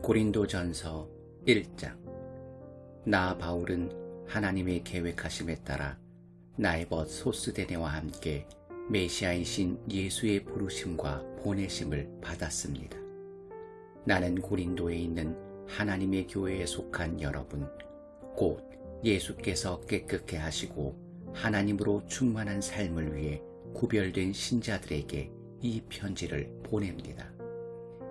고린도전서 1장. 나 바울은 하나님의 계획하심에 따라 나의 벗 소스데네와 함께 메시아이신 예수의 부르심과 보내심을 받았습니다. 나는 고린도에 있는 하나님의 교회에 속한 여러분, 곧 예수께서 깨끗게 하시고 하나님으로 충만한 삶을 위해 구별된 신자들에게 이 편지를 보냅니다.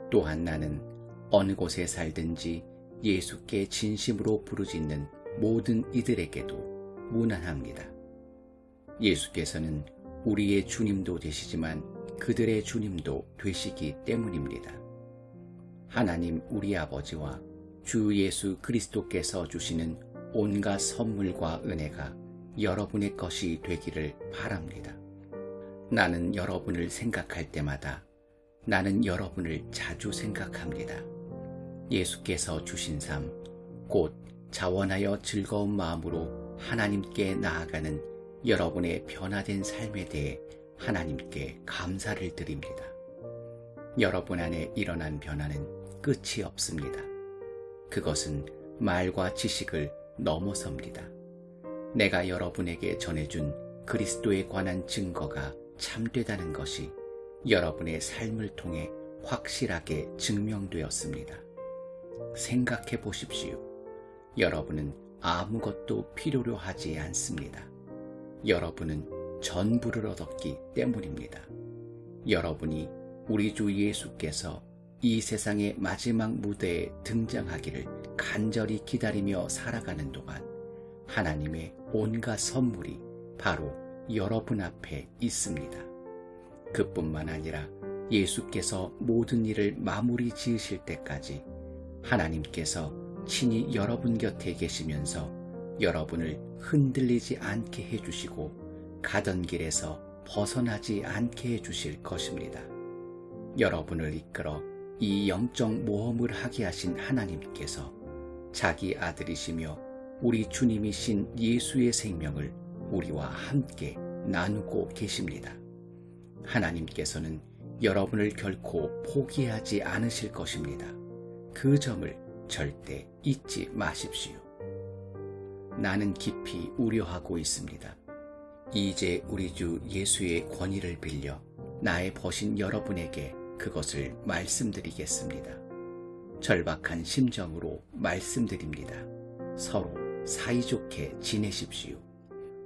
또한 나는 어느 곳에 살든지 예수께 진심으로 부르짖는 모든 이들에게도 무난합니다. 예수께서는 우리의 주님도 되시지만 그들의 주님도 되시기 때문입니다. 하나님 우리 아버지와 주 예수 그리스도께서 주시는 온갖 선물과 은혜가 여러분의 것이 되기를 바랍니다. 나는 여러분을 생각할 때마다 나는 여러분을 자주 생각합니다. 예수께서 주신 삶, 곧 자원하여 즐거운 마음으로 하나님께 나아가는 여러분의 변화된 삶에 대해 하나님께 감사를 드립니다. 여러분 안에 일어난 변화는 끝이 없습니다. 그것은 말과 지식을 넘어섭니다. 내가 여러분에게 전해준 그리스도에 관한 증거가 참되다는 것이 여러분의 삶을 통해 확실하게 증명되었습니다. 생각해 보십시오. 여러분은 아무것도 필요로 하지 않습니다. 여러분은 전부를 얻었기 때문입니다. 여러분이 우리 주 예수께서 이 세상의 마지막 무대에 등장하기를 간절히 기다리며 살아가는 동안 하나님의 온갖 선물이 바로 여러분 앞에 있습니다. 그뿐만 아니라 예수께서 모든 일을 마무리 지으실 때까지 하나님께서 친히 여러분 곁에 계시면서 여러분을 흔들리지 않게 해주시고 가던 길에서 벗어나지 않게 해주실 것입니다. 여러분을 이끌어 이 영적 모험을 하게 하신 하나님께서 자기 아들이시며 우리 주님이신 예수의 생명을 우리와 함께 나누고 계십니다. 하나님께서는 여러분을 결코 포기하지 않으실 것입니다. 그 점을 절대 잊지 마십시오. 나는 깊이 우려하고 있습니다. 이제 우리 주 예수의 권위를 빌려 나의 벗인 여러분에게 그것을 말씀드리겠습니다. 절박한 심정으로 말씀드립니다. 서로 사이좋게 지내십시오.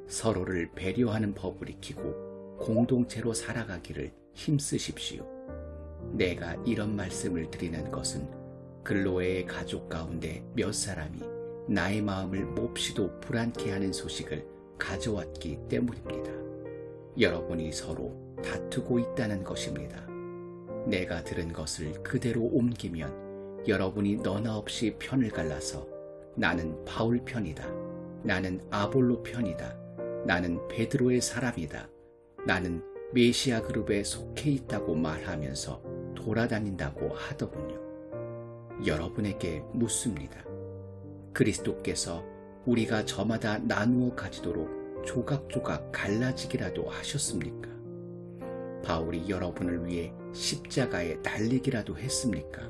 서로를 배려하는 법을 익히고 공동체로 살아가기를 힘쓰십시오. 내가 이런 말씀을 드리는 것은 글로에의 가족 가운데 몇 사람이 나의 마음을 몹시도 불안케 하는 소식을 가져왔기 때문입니다. 여러분이 서로 다투고 있다는 것입니다. 내가 들은 것을 그대로 옮기면 여러분이 너나 없이 편을 갈라서 나는 바울 편이다, 나는 아볼로 편이다, 나는 베드로의 사람이다, 나는 메시아 그룹에 속해 있다고 말하면서 돌아다닌다고 하더군요. 여러분에게 묻습니다. 그리스도께서 우리가 저마다 나누어 가지도록 조각조각 갈라지기라도 하셨습니까? 바울이 여러분을 위해 십자가에 달리기라도 했습니까?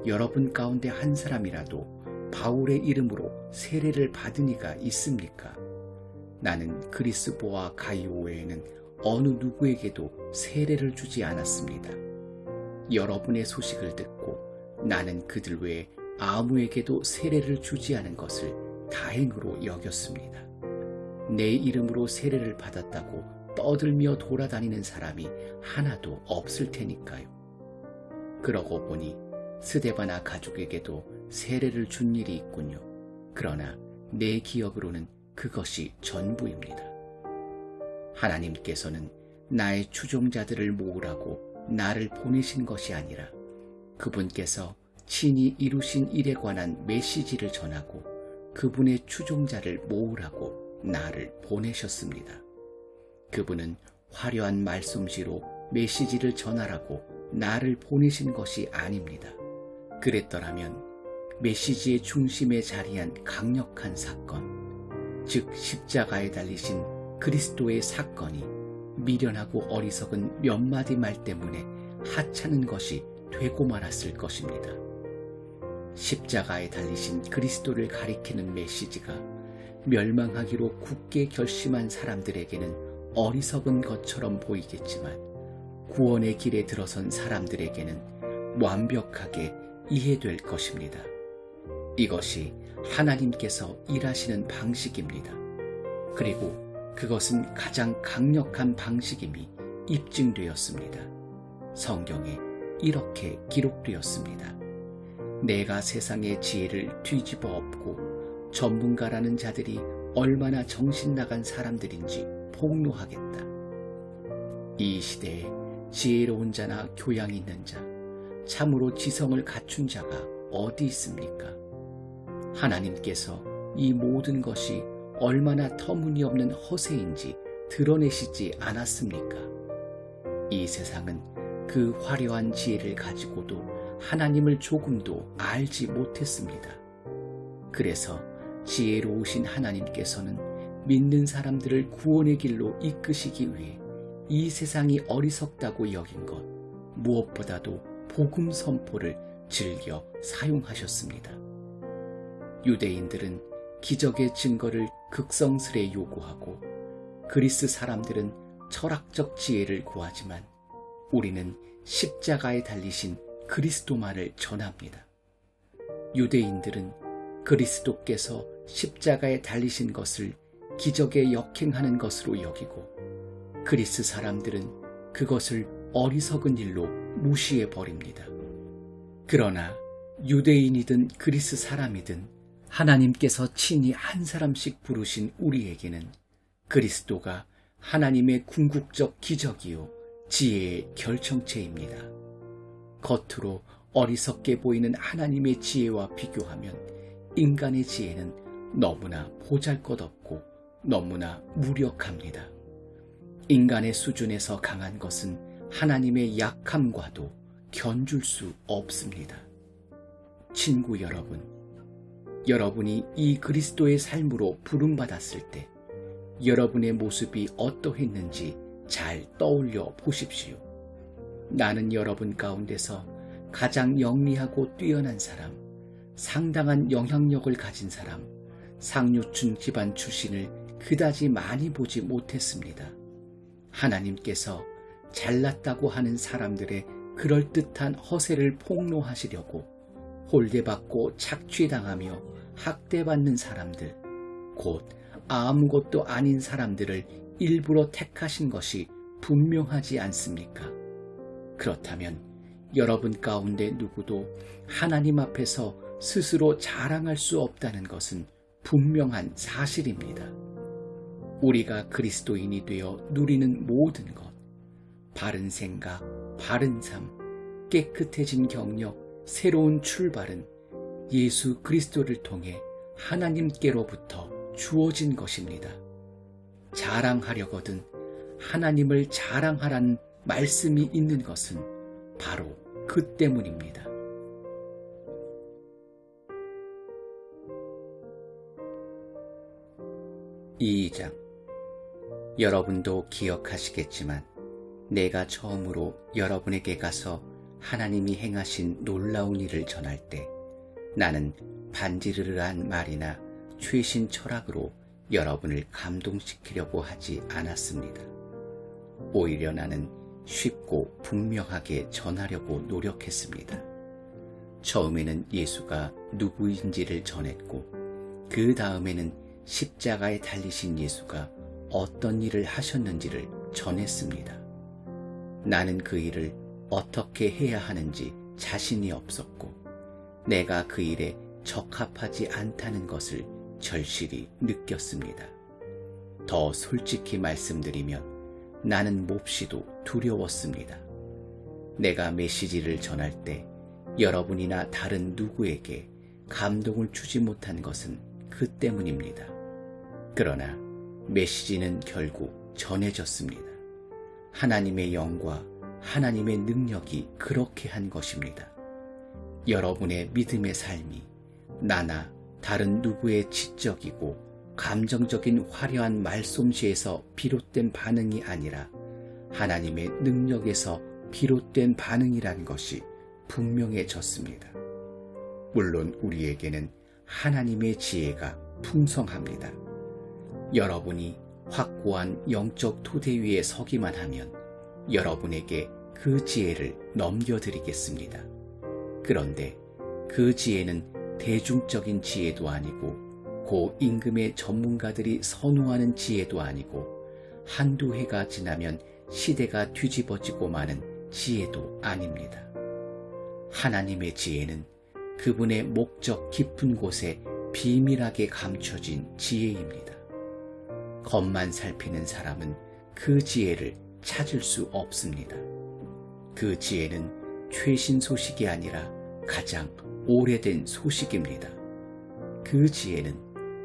여러분 가운데 한 사람이라도 바울의 이름으로 세례를 받은 이가 있습니까? 나는 그리스보와 가이오 외에는 어느 누구에게도 세례를 주지 않았습니다. 여러분의 소식을 듣고 나는 그들 외에 아무에게도 세례를 주지 않은 것을 다행으로 여겼습니다. 내 이름으로 세례를 받았다고 떠들며 돌아다니는 사람이 하나도 없을 테니까요. 그러고 보니 스데바나 가족에게도 세례를 준 일이 있군요. 그러나 내 기억으로는 그것이 전부입니다. 하나님께서는 나의 추종자들을 모으라고 나를 보내신 것이 아니라 그분께서 친히 이루신 일에 관한 메시지를 전하고 그분의 추종자를 모으라고 나를 보내셨습니다. 그분은 화려한 말솜씨로 메시지를 전하라고 나를 보내신 것이 아닙니다. 그랬더라면 메시지의 중심에 자리한 강력한 사건, 즉 십자가에 달리신 그리스도의 사건이 미련하고 어리석은 몇 마디 말 때문에 하찮은 것이 되고 말았을 것입니다. 십자가에 달리신 그리스도를 가리키는 메시지가 멸망하기로 굳게 결심한 사람들에게는 어리석은 것처럼 보이겠지만 구원의 길에 들어선 사람들에게는 완벽하게 이해될 것입니다. 이것이 하나님께서 일하시는 방식입니다. 그리고 그것은 가장 강력한 방식임이 입증되었습니다. 성경에 이렇게 기록되었습니다. 내가 세상의 지혜를 뒤집어 엎고 전문가라는 자들이 얼마나 정신나간 사람들인지 폭로하겠다. 이 시대에 지혜로운 자나 교양 있는 자, 참으로 지성을 갖춘 자가 어디 있습니까? 하나님께서 이 모든 것이 얼마나 터무니없는 허세인지 드러내시지 않았습니까? 이 세상은 그 화려한 지혜를 가지고도 하나님을 조금도 알지 못했습니다. 그래서 지혜로우신 하나님께서는 믿는 사람들을 구원의 길로 이끄시기 위해 이 세상이 어리석다고 여긴 것 무엇보다도 복음 선포를 즐겨 사용하셨습니다. 유대인들은 기적의 증거를 극성스레 요구하고 그리스 사람들은 철학적 지혜를 구하지만 우리는 십자가에 달리신 그리스도만을 전합니다. 유대인들은 그리스도께서 십자가에 달리신 것을 기적에 역행하는 것으로 여기고 그리스 사람들은 그것을 어리석은 일로 무시해 버립니다. 그러나 유대인이든 그리스 사람이든 하나님께서 친히 한 사람씩 부르신 우리에게는 그리스도가 하나님의 궁극적 기적이요 지혜의 결정체입니다. 겉으로 어리석게 보이는 하나님의 지혜와 비교하면 인간의 지혜는 너무나 보잘것없고 너무나 무력합니다. 인간의 수준에서 강한 것은 하나님의 약함과도 견줄 수 없습니다. 친구 여러분, 여러분이 이 그리스도의 삶으로 부름받았을 때 여러분의 모습이 어떠했는지 잘 떠올려 보십시오. 나는 여러분 가운데서 가장 영리하고 뛰어난 사람, 상당한 영향력을 가진 사람, 상류층 집안 출신을 그다지 많이 보지 못했습니다. 하나님께서 잘났다고 하는 사람들의 그럴듯한 허세를 폭로하시려고 홀대받고 착취당하며 학대받는 사람들, 곧 아무것도 아닌 사람들을 일부러 택하신 것이 분명하지 않습니까? 그렇다면 여러분 가운데 누구도 하나님 앞에서 스스로 자랑할 수 없다는 것은 분명한 사실입니다. 우리가 그리스도인이 되어 누리는 모든 것, 바른 생각, 바른 삶, 깨끗해진 경력, 새로운 출발은 예수 그리스도를 통해 하나님께로부터 주어진 것입니다. 자랑하려거든 하나님을 자랑하라는 말씀이 있는 것은 바로 그 때문입니다. 이 2장 여러분도 기억하시겠지만 내가 처음으로 여러분에게 가서 하나님이 행하신 놀라운 일을 전할 때 나는 반지르르한 말이나 최신 철학으로 여러분을 감동시키려고 하지 않았습니다. 오히려 나는 쉽고 분명하게 전하려고 노력했습니다. 처음에는 예수가 누구인지를 전했고 그 다음에는 십자가에 달리신 예수가 어떤 일을 하셨는지를 전했습니다. 나는 그 일을 어떻게 해야 하는지 자신이 없었고 내가 그 일에 적합하지 않다는 것을 절실히 느꼈습니다. 더 솔직히 말씀드리면 나는 몹시도 두려웠습니다. 내가 메시지를 전할 때 여러분이나 다른 누구에게 감동을 주지 못한 것은 그 때문입니다. 그러나 메시지는 결국 전해졌습니다. 하나님의 영과 하나님의 능력이 그렇게 한 것입니다. 여러분의 믿음의 삶이 나나 다른 누구의 지적이고 감정적인 화려한 말솜씨에서 비롯된 반응이 아니라 하나님의 능력에서 비롯된 반응이란 것이 분명해졌습니다. 물론 우리에게는 하나님의 지혜가 풍성합니다. 여러분이 확고한 영적 토대 위에 서기만 하면 여러분에게 그 지혜를 넘겨드리겠습니다. 그런데 그 지혜는 대중적인 지혜도 아니고 고임금의 전문가들이 선호하는 지혜도 아니고 한두 해가 지나면 시대가 뒤집어지고 마는 지혜도 아닙니다. 하나님의 지혜는 그분의 목적 깊은 곳에 비밀하게 감춰진 지혜입니다. 겉만 살피는 사람은 그 지혜를 찾을 수 없습니다. 그 지혜는 최신 소식이 아니라 가장 오래된 소식입니다. 그 지혜는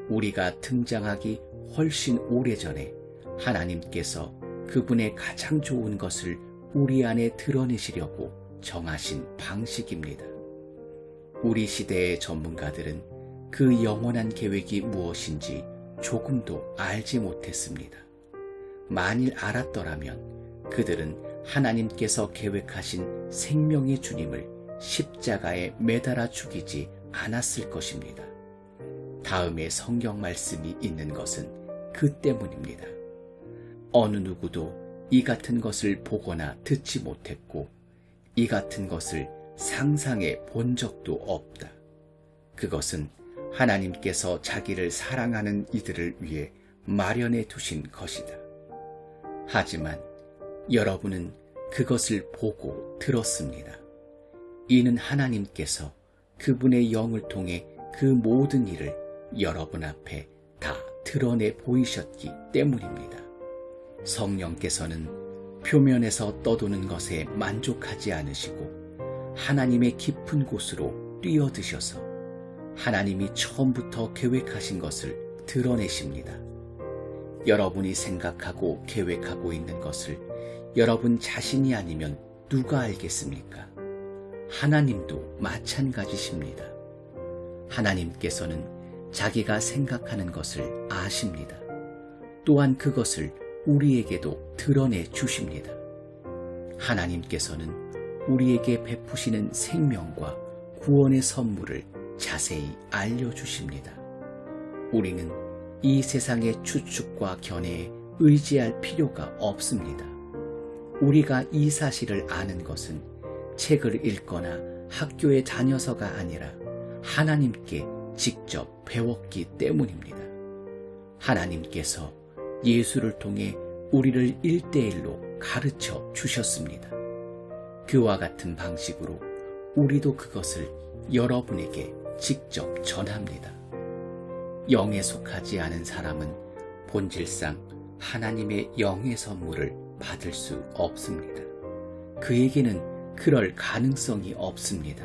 우리가 등장하기 훨씬 오래전에 하나님께서 그분의 가장 좋은 것을 우리 안에 드러내시려고 정하신 방식입니다. 우리 시대의 전문가들은 그 영원한 계획이 무엇인지 조금도 알지 못했습니다. 만일 알았더라면 그들은 하나님께서 계획하신 생명의 주님을 십자가에 매달아 죽이지 않았을 것입니다. 다음에 성경 말씀이 있는 것은 그 때문입니다. 어느 누구도 이 같은 것을 보거나 듣지 못했고 이 같은 것을 상상해 본 적도 없다. 그것은 하나님께서 자기를 사랑하는 이들을 위해 마련해 두신 것이다. 하지만 여러분은 그것을 보고 들었습니다. 이는 하나님께서 그분의 영을 통해 그 모든 일을 여러분 앞에 다 드러내 보이셨기 때문입니다. 성령께서는 표면에서 떠도는 것에 만족하지 않으시고 하나님의 깊은 곳으로 뛰어드셔서 하나님이 처음부터 계획하신 것을 드러내십니다. 여러분이 생각하고 계획하고 있는 것을 여러분 자신이 아니면 누가 알겠습니까? 하나님도 마찬가지십니다. 하나님께서는 자기가 생각하는 것을 아십니다. 또한 그것을 우리에게도 드러내 주십니다. 하나님께서는 우리에게 베푸시는 생명과 구원의 선물을 자세히 알려주십니다. 우리는 이 세상의 추측과 견해에 의지할 필요가 없습니다. 우리가 이 사실을 아는 것은 책을 읽거나 학교에 다녀서가 아니라 하나님께 직접 배웠기 때문입니다. 하나님께서 예수를 통해 우리를 1:1로 가르쳐 주셨습니다. 그와 같은 방식으로 우리도 그것을 여러분에게 직접 전합니다. 영에 속하지 않은 사람은 본질상 하나님의 영의 선물을 받을 수 없습니다. 그에게는 그럴 가능성이 없습니다.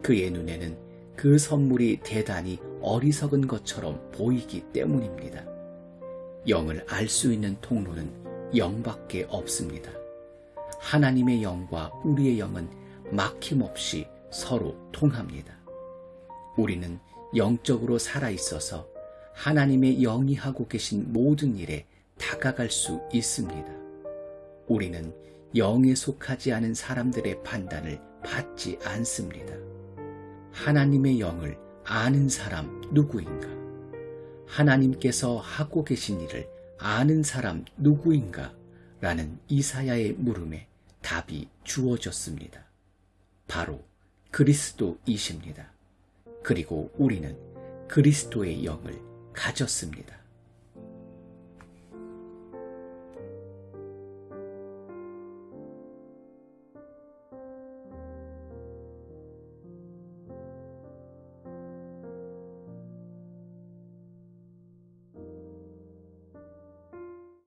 그의 눈에는 그 선물이 대단히 어리석은 것처럼 보이기 때문입니다. 영을 알 수 있는 통로는 영밖에 없습니다. 하나님의 영과 우리의 영은 막힘없이 서로 통합니다. 우리는 영적으로 살아있어서 하나님의 영이 하고 계신 모든 일에 다가갈 수 있습니다. 우리는 영에 속하지 않은 사람들의 판단을 받지 않습니다. 하나님의 영을 아는 사람 누구인가? 하나님께서 하고 계신 일을 아는 사람 누구인가? 라는 이사야의 물음에 답이 주어졌습니다. 바로 그리스도이십니다. 그리고 우리는 그리스도의 영을 가졌습니다.